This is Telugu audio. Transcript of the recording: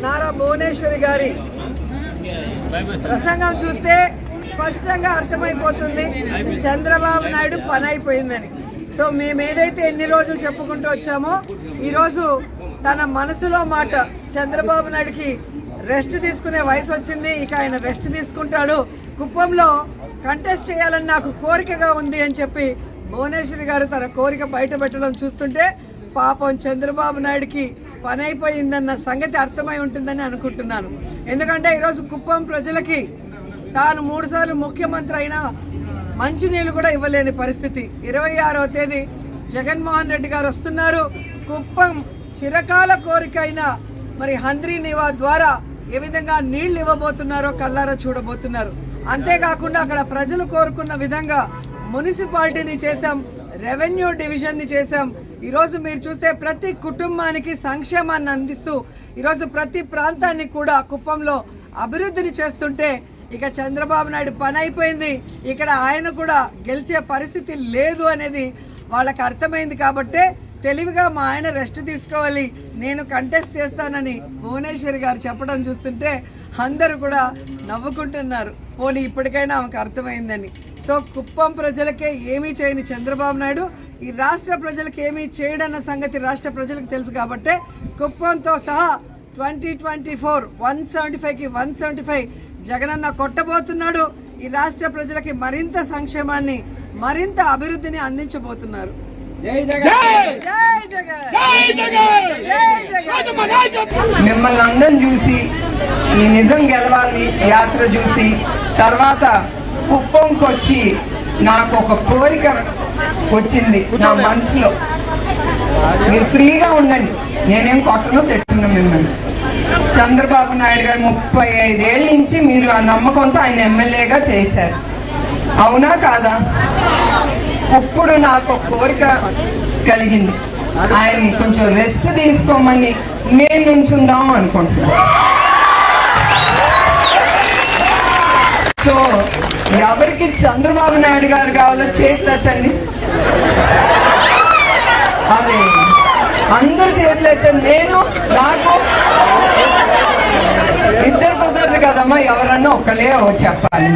నారా భువనేశ్వరి గారి ప్రసంగం చూస్తే స్పష్టంగా అర్థమైపోతుంది చంద్రబాబు నాయుడు పని అయిపోయిందని. సో మేము ఏదైతే ఎన్ని రోజులు చెప్పుకుంటూ వచ్చామో ఈరోజు తన మనసులో మాట చంద్రబాబు నాయుడుకి రెస్ట్ తీసుకునే వయసు వచ్చింది, ఇక ఆయన రెస్ట్ తీసుకుంటాడు, కుప్పంలో కంటెస్ట్ చేయాలని నాకు కోరికగా ఉంది అని చెప్పి భువనేశ్వరి గారు తన కోరిక బయట పెట్టడం చూస్తుంటే పాపం చంద్రబాబు నాయుడుకి పని అయిపోయిందన్న సంగతి అర్థమై ఉంటుందని అనుకుంటున్నాను. ఎందుకంటే ఈరోజు కుప్పం ప్రజలకి తాను 3 సార్లు ముఖ్యమంత్రి అయినా మంచినీళ్ళు కూడా ఇవ్వలేని పరిస్థితి. 26వ తేదీ జగన్మోహన్ రెడ్డి గారు వస్తున్నారు. కుప్పం చిరకాల కోరిక అయిన మరి హంద్రీ నివా ద్వారా ఏ విధంగా నీళ్లు ఇవ్వబోతున్నారో కళ్ళారా చూడబోతున్నారు. అంతేకాకుండా అక్కడ ప్రజలు కోరుకున్న విధంగా మున్సిపాలిటీని చేశాం, రెవెన్యూ డివిజన్ ని చేశాం. ఈరోజు మీరు చూస్తే ప్రతి కుటుంబానికి సంక్షేమాన్ని అందిస్తూ ఈరోజు ప్రతి ప్రాంతాన్ని కూడా కుప్పంలో అభివృద్ధిని చేస్తుంటే ఇక చంద్రబాబు నాయుడు పని అయిపోయింది, ఇక్కడ ఆయన కూడా గెలిచే పరిస్థితి లేదు అనేది వాళ్ళకి అర్థమైంది. కాబట్టే తెలివిగా మా ఆయన రెస్ట్ తీసుకోవాలి, నేను కంటెస్ట్ చేస్తానని భువనేశ్వరి గారు చెప్పడం చూస్తుంటే అందరూ కూడా నవ్వుకుంటున్నారు. పోనీ ఇప్పటికైనా ఆమెకు అర్థమైందని. సో కుప్పం ప్రజలకే ఏమీ చేయని చంద్రబాబు నాయుడు ఈ రాష్ట్ర ప్రజలకు ఏమీ చేయడన్న సంగతి రాష్ట్ర ప్రజలకు తెలుసు. కాబట్టే కుప్పంతో సహా 2024 175కి 175 జగనన్న కొట్టబోతున్నాడు. ఈ రాష్ట్ర ప్రజలకి మరింత సంక్షేమాన్ని మరింత అభివృద్ధిని అందించబోతున్నారు. మిమ్మల్ని అందరం చూసి ఈ నిజం గెలవాలి యాత్ర చూసి తర్వాత కుప్పంకి వచ్చి నాకు ఒక కోరిక వచ్చింది నా మనసులో. మీరు ఫ్రీగా ఉండండి, నేనేం కొట్టను తెట్టున్నా మిమ్మల్ని. చంద్రబాబు నాయుడు గారు 35 ఏళ్ళ నుంచి మీరు ఆ నమ్మకంతో ఆయన ఎమ్మెల్యేగా చేశారు, అవునా కాదా? ఇప్పుడు నాకు ఒక కోరిక కలిగింది, ఆయన్ని కొంచెం రెస్ట్ తీసుకోమని నేను నుంచుందాం అనుకుంటున్నాను. సో ఎవరికి చంద్రబాబు నాయుడు గారు కావాలో చేతులెత్తండి. అదే అందరు చేతులెత్తండి. నేను నాకు ఇద్దరు కుదరదు కదమ్మా, ఎవరన్నా ఒక్కలే చెప్పాలి.